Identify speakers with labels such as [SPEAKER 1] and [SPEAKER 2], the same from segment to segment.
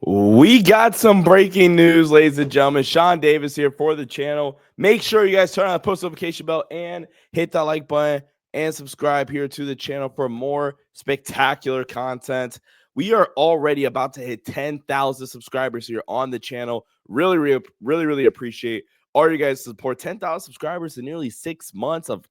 [SPEAKER 1] We got some breaking news, ladies and gentlemen. Sean Davis here for the channel. Make sure you guys turn on the post notification bell and hit that like button and subscribe here to the channel for more spectacular content. We are already about to hit 10,000 subscribers here on the channel. Really appreciate all you guys' support. 10,000 subscribers in nearly 6 months of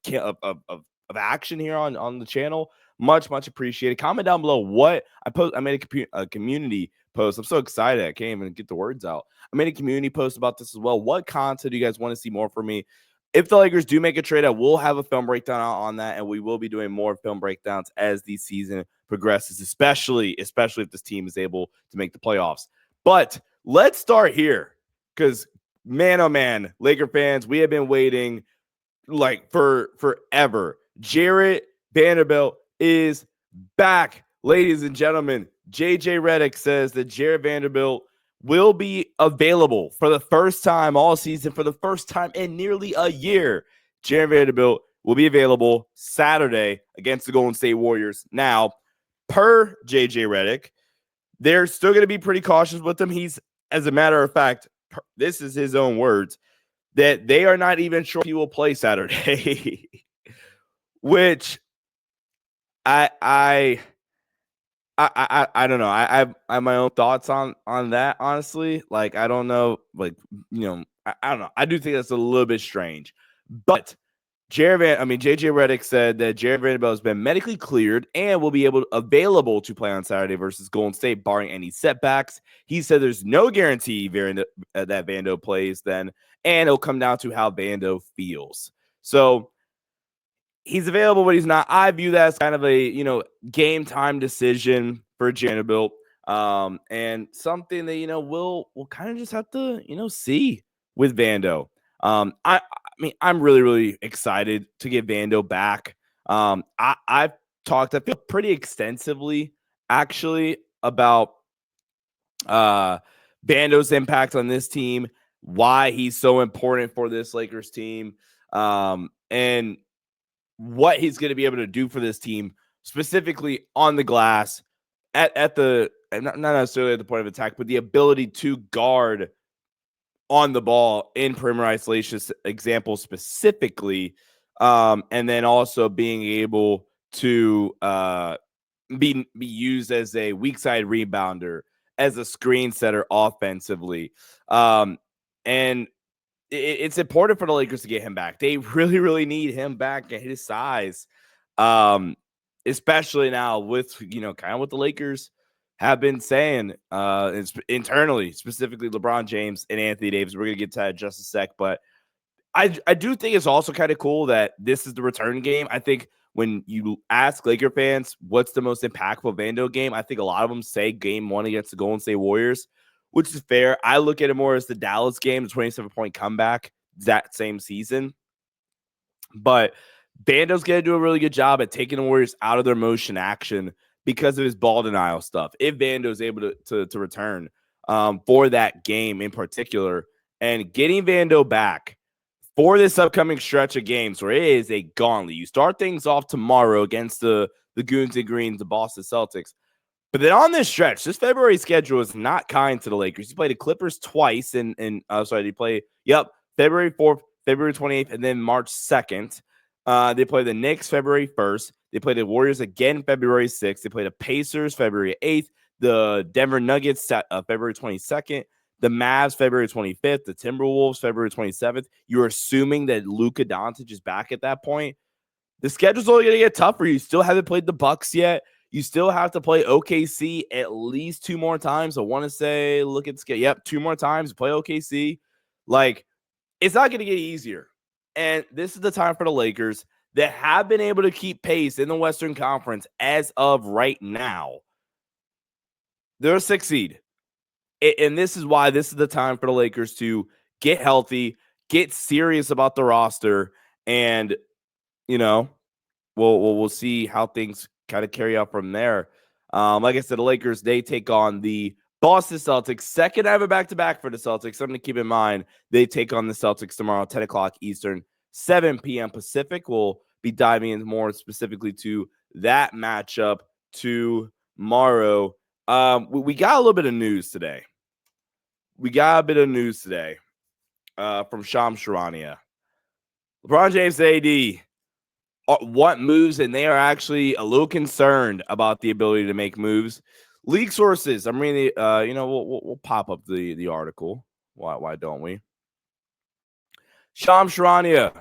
[SPEAKER 1] action here on the channel. Much appreciated. Comment down below what I made a community post. I'm so excited. I can't even get the words out. I made a community post about this as well. What content do you guys want to see more from me? If the Lakers do make a trade, I will have a film breakdown out on that, and we will be doing more film breakdowns as the season progresses, especially if this team is able to make the playoffs. But let's start here because, man, oh man, Laker fans, we have been waiting like for forever. Jarrett Vanderbilt is back, ladies and gentlemen. JJ Redick says that Jarrett Vanderbilt will be available for the first time all season, for the first time in nearly a year. Jarrett Vanderbilt will be available Saturday against the Golden State Warriors. Now, per JJ Redick, they're still going to be pretty cautious with him. He's, as a matter of fact, this is his own words, that they are not even sure he will play Saturday, which I don't know. I have my own thoughts on that, honestly. Like, I don't know. Like, I don't know. I do think that's a little bit strange. But JJ Redick said that Jarrett Vanderbilt has been medically cleared and will be available to play on Saturday versus Golden State, barring any setbacks. He said there's no guarantee that Vando plays then, and it'll come down to how Vando feels. So he's available, but he's not. I view that as kind of a, game time decision for Vanderbilt, and something that, we'll kind of just have to, see with Vando. I'm really excited to get Vando back. I've talked, I feel pretty extensively actually about Vando's impact on this team, why he's so important for this Lakers team, and what he's going to be able to do for this team, specifically on the glass, at the not necessarily at the point of attack, but the ability to guard on the ball in perimeter isolation, example specifically, and then also being able to be used as a weak side rebounder, as a screen setter offensively, and it's important for the Lakers to get him back. They really need him back at his size, especially now with kind of what the Lakers have been saying internally, specifically LeBron James and Anthony Davis. We're going to get to that in just a sec, but I do think it's also kind of cool that this is the return game. I think when you ask Laker fans what's the most impactful Vando game, I think a lot of them say game 1 against the Golden State Warriors, which is fair. I look at it more as the Dallas game, the 27-point comeback that same season. But Vando's going to do a really good job at taking the Warriors out of their motion action because of his ball denial stuff. If Vando's able to return for that game in particular, and getting Vando back for this upcoming stretch of games where it is a gauntlet. You start things off tomorrow against the Goons and Greens, the Boston Celtics. But then on this stretch, this February schedule is not kind to the Lakers. You play the Clippers twice, February 4th, February 28th, and then March 2nd. They play the Knicks February 1st. They play the Warriors again February 6th. They play the Pacers February 8th. The Denver Nuggets February 22nd. The Mavs February 25th. The Timberwolves February 27th. You're assuming that Luka Doncic is back at that point. The schedule's only going to get tougher. You still haven't played the Bucks yet. You still have to play OKC at least 2 more times. I want to say, look at the schedule. Yep, 2 more times. Play OKC. Like, it's not going to get easier. And this is the time for the Lakers that have been able to keep pace in the Western Conference as of right now. They're a 6th seed. And this is why this is the time for the Lakers to get healthy, get serious about the roster, and, we'll see how things kind of carry out from there. Like I said, the Lakers, they take on the Boston Celtics. Second ever back-to-back for the Celtics. Something to keep in mind. They take on the Celtics tomorrow, 10 o'clock Eastern, 7 p.m. Pacific. We'll be diving in more specifically to that matchup tomorrow We got a little bit of news today. From Charania. LeBron James AD want moves, and they are actually a little concerned about the ability to make moves. League sources. I'm reading. We'll pop up the article. Why don't we? Charania,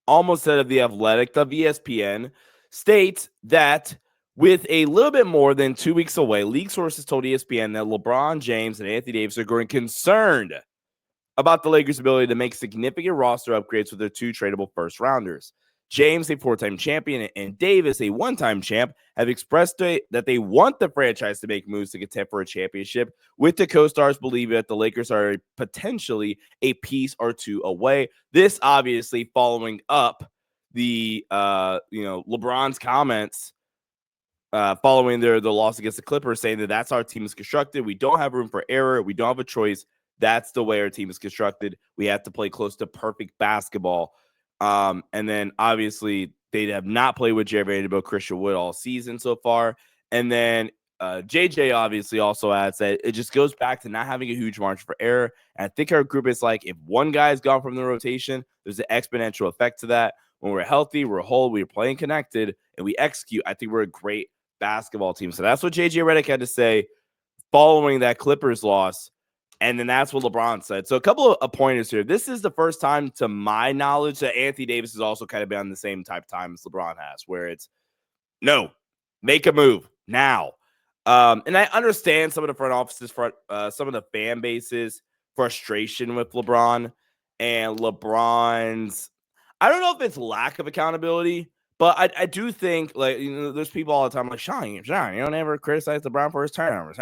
[SPEAKER 1] almost head of The Athletic, of ESPN, states that with a little bit more than 2 weeks away, league sources told ESPN that LeBron James and Anthony Davis are growing concerned about the Lakers' ability to make significant roster upgrades with their 2 tradable first rounders. James, a 4-time champion, and Davis, a 1-time champ, have expressed that they want the franchise to make moves to contend for a championship, with the co-stars believing that the Lakers are potentially a piece or 2 away. This obviously following up the LeBron's comments following the loss against the Clippers, saying that that's how our team is constructed. We don't have room for error. We don't have a choice. That's the way our team is constructed. We have to play close to perfect basketball. And then obviously they have not played with Vanderbilt, Christian Wood all season so far. And then JJ obviously also adds that it just goes back to not having a huge margin for error. And I think our group is like, if one guy's gone from the rotation, there's an exponential effect to that. When we're healthy, we're whole, we're playing connected, and we execute, I think we're a great basketball team. So that's what JJ Redick had to say following that Clippers loss. And then that's what LeBron said. So a couple of pointers here. This is the first time, to my knowledge, that Anthony Davis has also kind of been on the same type of time as LeBron has, where it's, no, make a move now. And I understand some of the front offices, some of the fan bases' frustration with LeBron and LeBron's, I don't know if it's lack of accountability, but I do think, like, there's people all the time like, Sean, you don't ever criticize LeBron for his turnovers.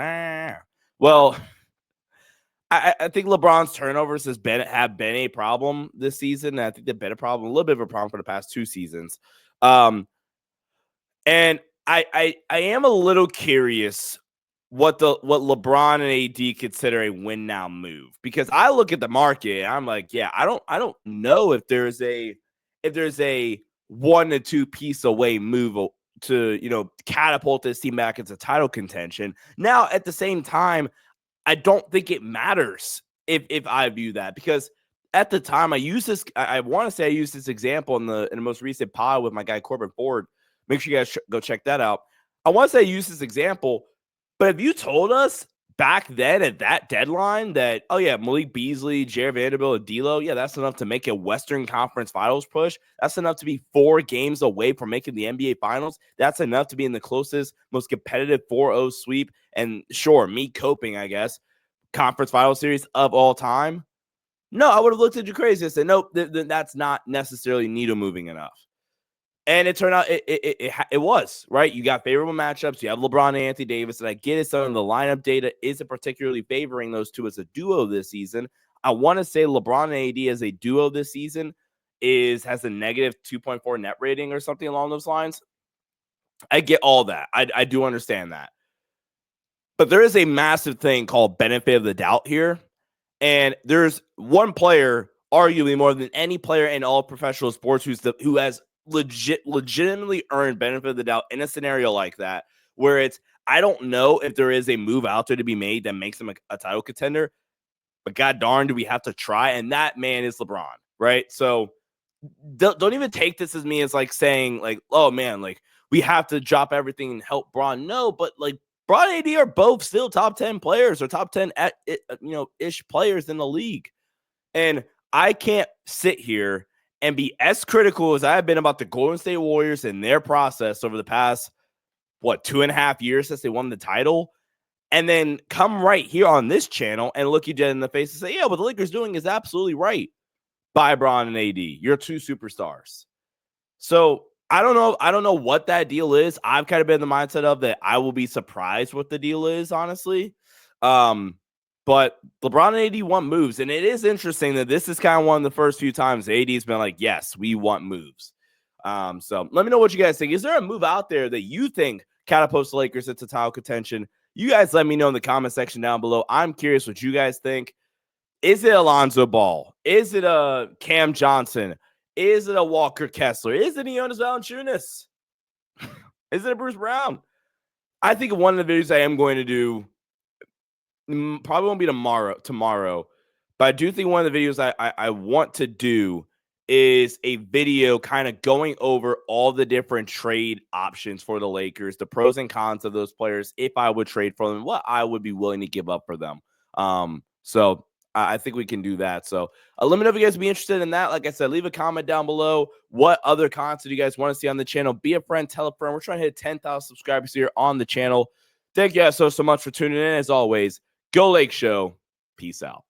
[SPEAKER 1] Well, I think LeBron's turnovers have been a problem this season. And I think they've been a little bit of a problem for the past 2 seasons. And I am a little curious what LeBron and AD consider a win now move, because I look at the market and I'm like, yeah, I don't know if there's a 1 to 2 piece away move to catapult this team back into title contention. Now, at the same time, I don't think it matters if I view that, because at the time I used this, I want to say I used this example in the most recent pod with my guy Corbin Ford. Make sure you guys go check that out. I want to say I used this example, but if you told us back then at that deadline that, oh yeah, Malik Beasley, Jared Vanderbilt, and D'Lo, yeah, that's enough to make a Western Conference Finals push. That's enough to be 4 games away from making the NBA Finals. That's enough to be in the closest, most competitive 4-0 sweep. And sure, me coping, I guess, conference final series of all time. No, I would have looked at you crazy and said, nope, that's not necessarily needle moving enough. And it turned out it was, right? You got favorable matchups. You have LeBron and Anthony Davis, and I get it. Some of the lineup data isn't particularly favoring those two as a duo this season. I want to say LeBron and AD as a duo this season has a negative 2.4 net rating or something along those lines. I get all that. I do understand that. But there is a massive thing called benefit of the doubt here. And there's one player, arguably more than any player in all professional sports, who has legitimately earned benefit of the doubt in a scenario like that, where it's, I don't know if there is a move out there to be made that makes him a title contender, but god darn, do we have to try? And that man is LeBron, right? So don't even take this as me as like saying like, oh man, like we have to drop everything and help Bron. No, but like Bron and AD are both still top 10 players or top 10 ish players in the league. And I can't sit here and be as critical as I've been about the Golden State Warriors and their process over the past, 2.5 years since they won the title, and then come right here on this channel and look you dead in the face and say, yeah, what the Lakers doing is absolutely right by Bron and AD. You're 2 superstars. So I don't know what that deal is. I've kind of been in the mindset of that I will be surprised what the deal is, honestly. But LeBron and AD want moves. And it is interesting that this is kind of one of the first few times AD's been like, yes, we want moves. So let me know what you guys think. Is there a move out there that you think catapults the Lakers into title contention? You guys let me know in the comment section down below. I'm curious what you guys think. Is it Alonzo Ball? Is it a Cam Johnson? Is it a Walker Kessler? Is it a Jonas Valanciunas? Is it a Bruce Brown? I think one of the videos I am going to do probably won't be tomorrow, but I do think one of the videos I want to do is a video kind of going over all the different trade options for the Lakers, the pros and cons of those players, if I would trade for them, what I would be willing to give up for them. So I think we can do that. So let me know if you guys be interested in that. Like I said, leave a comment down below. What other content you guys want to see on the channel? Be a friend, tell a friend. We're trying to hit 10,000 subscribers here on the channel. Thank you guys so much for tuning in. As always, Go Lake Show. Peace out.